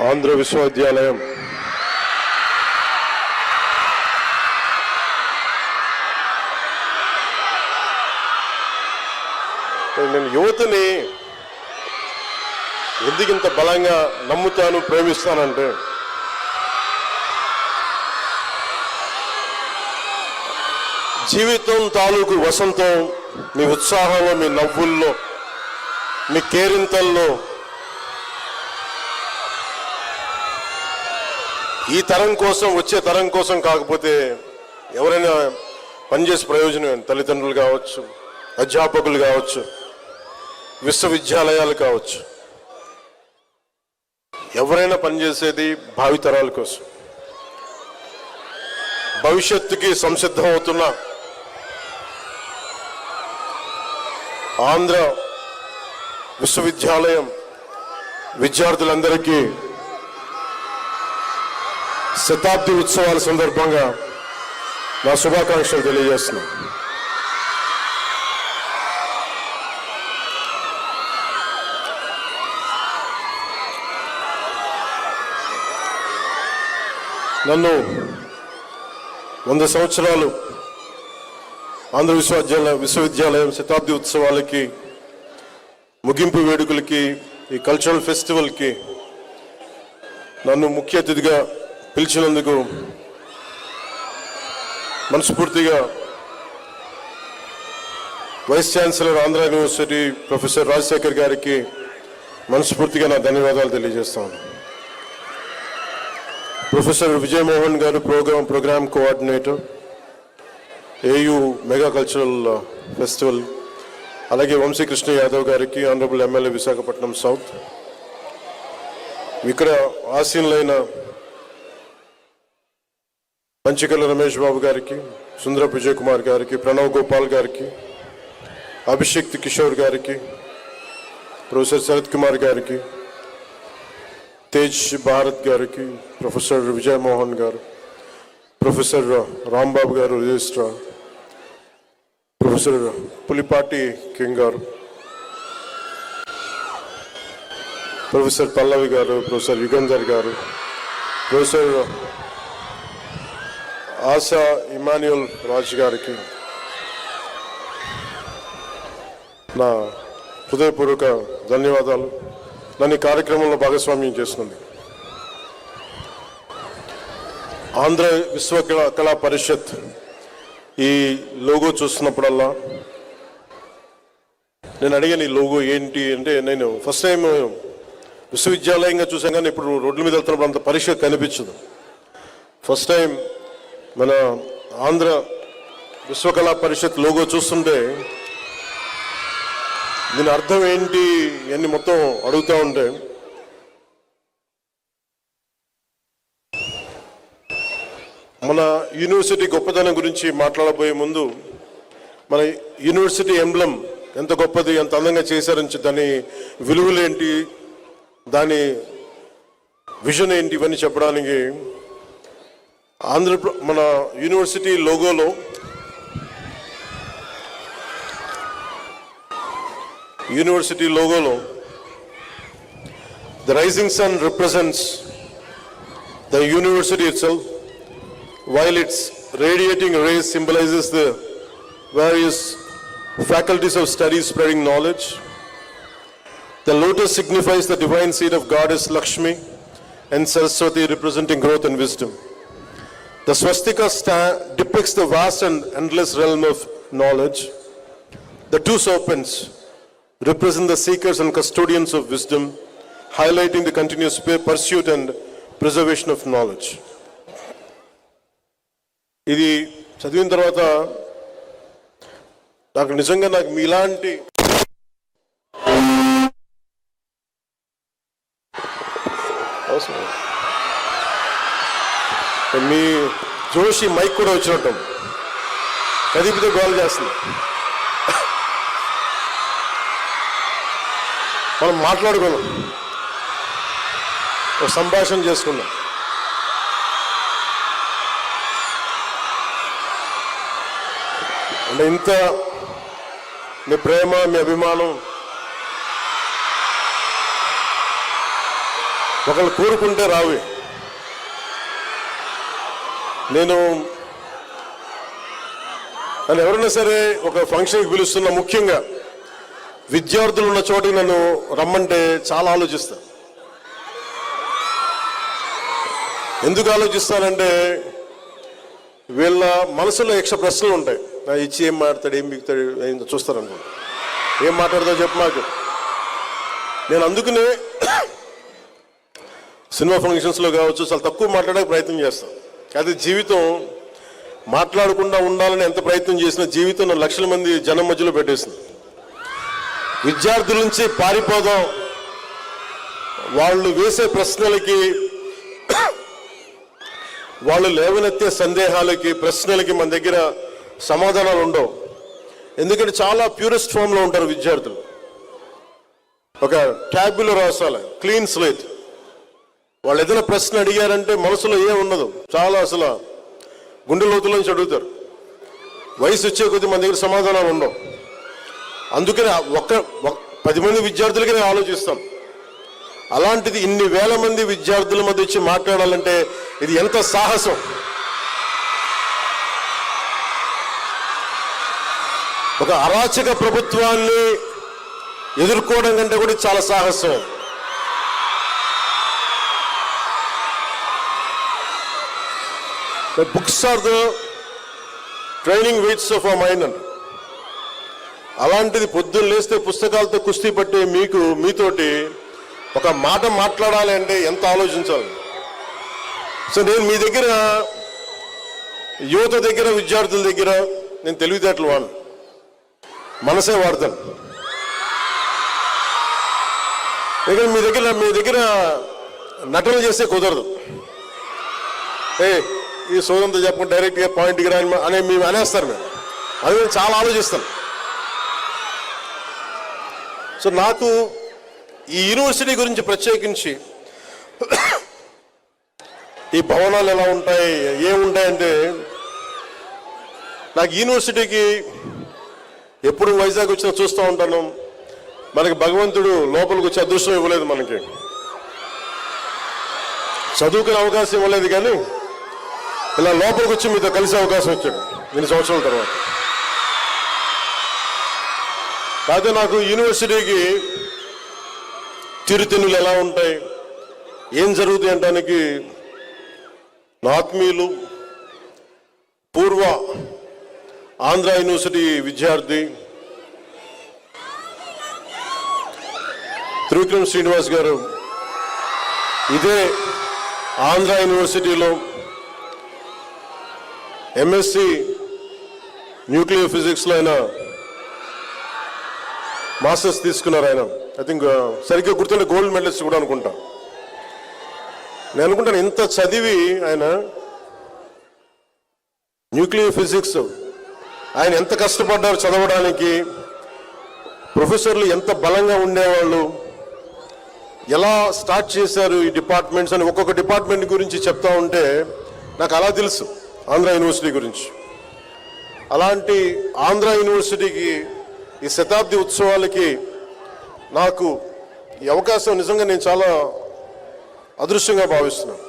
ఆంధ్ర విశ్వవిద్యాలయం నేను యువతని ఎందుకు ఇంత బలంగా నమ్ముతాను ప్రేమిస్తానంటే జీవితం తాలూకు వసంతం మీ ఉత్సాహంలో, మీ నవ్వుల్లో, మీ కేరింతల్లో ఈ తరం కోసం, వచ్చే తరం కోసం కాకపోతే ఎవరైనా పనిచేసే ప్రయోజనం తల్లిదండ్రులు కావచ్చు, అధ్యాపకులు కావచ్చు, విశ్వవిద్యాలయాలు కావచ్చు, ఎవరైనా పనిచేసేది భావితరాల కోసం. భవిష్యత్తుకి సంసిద్ధం అవుతున్న ఆంధ్ర విశ్వవిద్యాలయం విద్యార్థులందరికీ శతాబ్ది ఉత్సవాల సందర్భంగా నా శుభాకాంక్షలు తెలియజేస్తున్నాను. నన్ను 100 సంవత్సరాలు ఆంధ్ర విశ్వవిద్యాలయం శతాబ్ది ఉత్సవాలకి, ముగింపు వేడుకలకి, ఈ కల్చరల్ ఫెస్టివల్కి నన్ను ముఖ్య అతిథిగా పిలిచినందుకు మనస్ఫూర్తిగా vice chancellor Andhra university professor Rajasekhar గారికి మనస్ఫూర్తిగా నా ధన్యవాదాలు తెలియజేస్తాను. ప్రొఫెసర్ విజయమోహన్ గారు program coordinator, AU mega cultural festival, అలాగే వంశీకృష్ణ యాదవ్ గారికి, ఆనరబుల్ ఎమ్మెల్యే విశాఖపట్నం సౌత్, ఇక్కడ ఆసీనులైన పంచికల రమేష్ బాబు గారికి, సుందరపు విజయ్ కుమార్ గారికి, ప్రణవ్ గోపాల్ గారికి, అభిషేక్ కిషోర్ గారికి, ప్రొఫెసర్ శరత్ కుమార్ గారికి, తేజ్ భారత్ గారికి, ప్రొఫెసర్ విజయమోహన్ గారు, ప్రొఫెసర్ రాంబాబు గారు రిజిస్ట్రార్, ప్రొఫెసర్ పులిపాటి కింగ్ గారు, ప్రొఫెసర్ పల్లవి గారు, ప్రొఫెసర్ యుగంధర్ గారు, ప్రొఫెసర్ ఆశా ఇమాన్యుల్ రాజ్ గారికి నా హృదయపూర్వక ధన్యవాదాలు. నన్ను ఈ కార్యక్రమంలో భాగస్వామ్యం చేస్తుంది. ఆంధ్ర విశ్వకళా పరిషత్ ఈ లోగో చూస్తున్నప్పుడల్లా నేను అడిగాను, ఈ లోగో ఏంటి అంటే, నేను ఫస్ట్ టైం విశ్వవిద్యాలయంగా చూసాను కానీ ఇప్పుడు రోడ్ల మీద వెళ్తున్నప్పుడు అంత పరిషత్ కనిపించదు. ఫస్ట్ టైం మన ఆంధ్ర విశ్వకళా పరిషత్ లోగో చూస్తుంటే దీని అర్థం ఏంటి అని మొత్తం అడుగుతూ ఉంటే, మన యూనివర్సిటీ గొప్పతనం గురించి మాట్లాడబోయే ముందు మన యూనివర్సిటీ ఎంబ్లం ఎంత గొప్పది, ఎంత అందంగా చేశారని, దాని విలువలేంటి, దాని విజన్ ఏంటి, ఇవన్నీ చెప్పడానికి మన university లోగోలో the rising sun represents the university itself, while its radiating rays symbolizes the various faculties of study spreading knowledge. The lotus signifies the divine seed of goddess Lakshmi and Saraswati, representing growth and wisdom. The swastika depicts the vast and endless realm of knowledge. The two serpents represent the seekers and custodians of wisdom, highlighting the continuous pursuit and preservation of knowledge. ఇది చదివిన తర్వాత నాకు నిజంగా మీలాంటి మీ Joshi mic కూడా వచ్చినట్టు కదిపితే goal చేస్తుంది. మనం మాట్లాడుకున్నాం, ఒక సంభాషణ చేసుకున్నాం. అంటే ఇంత మీ ప్రేమ, మీ అభిమానం ఒకళ్ళు కోరుకుంటే రావి. నేను ఎవరైనా సరే ఒక ఫంక్షన్కి పిలుస్తున్నా, ముఖ్యంగా విద్యార్థులు ఉన్న చోటికి నన్ను రమ్మంటే చాలా ఆలోచిస్తా. ఎందుకు ఆలోచిస్తానంటే వీళ్ళ మనసులో యక్ష ప్రశ్నలు ఉంటాయి. నా ఇచ్చి ఏం మాట్లాడతాడు, ఏం బిగుతాడు, ఏం చూస్తారనుకో, ఏం మాట్లాడతావు చెప్పు మాకు. నేను అందుకనే సినిమా ఫంక్షన్స్లో కావచ్చు చాలా తక్కువ మాట్లాడే ప్రయత్నం చేస్తాను. అది జీవితం మాట్లాడకుండా ఉండాలని ఎంత ప్రయత్నం చేసినా జీవితం లక్షల మంది జనం మధ్యలో పెట్టేసింది. విద్యార్థుల నుంచి పారిపోదాం, వాళ్ళు వేసే ప్రశ్నలకి, వాళ్ళు లేవనెత్తే సందేహాలకి, ప్రశ్నలకి మన దగ్గర సమాధానాలు ఉండవు. ఎందుకంటే చాలా ప్యూరెస్ట్ ఫామ్లో ఉంటారు విద్యార్థులు. ఒక ట్యాబ్లో రాసాలి, క్లీన్ స్లేట్. వాళ్ళు ఏదైనా ప్రశ్న అడిగారంటే మనసులో ఏం ఉండదు, చాలా అసలు గుండె లోతుల నుంచి అడుగుతారు. వయసు వచ్చే కొద్దీ మన దగ్గర సమాధానాలు ఉండవు. అందుకని 10 మంది విద్యార్థులకి నేను ఆలోచిస్తాం. అలాంటిది ఇన్ని వేల మంది విద్యార్థుల మధ్య వచ్చి మాట్లాడాలంటే ఇది ఎంత సాహసం. ఒక అరాచక ప్రభుత్వాన్ని ఎదుర్కోవడం కంటే కూడా చాలా సాహసం. The books are the training weights of our mind. అలాంటిది పొద్దున్న లేస్తే పుస్తకాలతో కుస్తీ పట్టే మీతోటి ఒక మాట మాట్లాడాలి అంటే ఎంత ఆలోచించాలి. సో నేను మీ దగ్గర, యువత దగ్గర, విద్యార్థుల దగ్గర నేను తెలివితేటలు వాడు, మనసే వాడతాను. మీ దగ్గర నటన చేస్తే కుదరదు. ఈ సోదంతో చెప్పకుండా డైరెక్ట్గా పాయింట్కి రా అని మేము అనేస్తారు. అది నేను చాలా ఆలోచిస్తాను. సో నాకు ఈ యూనివర్సిటీ గురించి ప్రత్యేకించి ఈ భవనాలు ఎలా ఉంటాయి, ఏముంటాయంటే, నాకు యూనివర్సిటీకి ఎప్పుడు వైజాగ్ వచ్చినా చూస్తూ ఉంటాను. మనకి భగవంతుడు లోపలికి వచ్చే అదృష్టం ఇవ్వలేదు, మనకి చదువుకునే అవకాశం ఇవ్వలేదు, కానీ ఇలా లోపలికి వచ్చి మీతో కలిసే అవకాశం వచ్చాడు 2 సంవత్సరాల తర్వాత. కాకపోతే నాకు యూనివర్సిటీకి తీరుతెన్నులు ఎలా ఉంటాయి, ఏం జరుగుతాయి అంటానికి నా ఆత్మీయులు, పూర్వ ఆంధ్ర యూనివర్సిటీ విద్యార్థి త్రివిక్రమ్ శ్రీనివాస్ గారు ఇదే ఆంధ్ర యూనివర్సిటీలో ఎంఎస్సి న్యూక్లియర్ ఫిజిక్స్లో ఆయన మాస్టర్స్ తీసుకున్నారు. ఆయన ఐ థింక్ సరిగ్గా గుర్తుండే గోల్డ్ మెడలిస్ట్ కూడా అనుకుంటా. నేను అనుకుంటాను ఇంత చదివి ఆయన న్యూక్లియర్ ఫిజిక్స్ ఆయన ఎంత కష్టపడ్డారు చదవడానికి, ప్రొఫెసర్లు ఎంత బలంగా ఉండేవాళ్ళు, ఎలా స్టార్ట్ చేశారు ఈ డిపార్ట్మెంట్స్ అని ఒక్కొక్క డిపార్ట్మెంట్ గురించి చెప్తా ఉంటే నాకు అలా తెలుసు ఆంధ్ర యూనివర్సిటీ గురించి. అలాంటి ఆంధ్ర యూనివర్సిటీకి ఈ శతాబ్ది ఉత్సవాలకి నాకు ఈ అవకాశం నిజంగా నేను చాలా అదృష్టంగా భావిస్తున్నాను.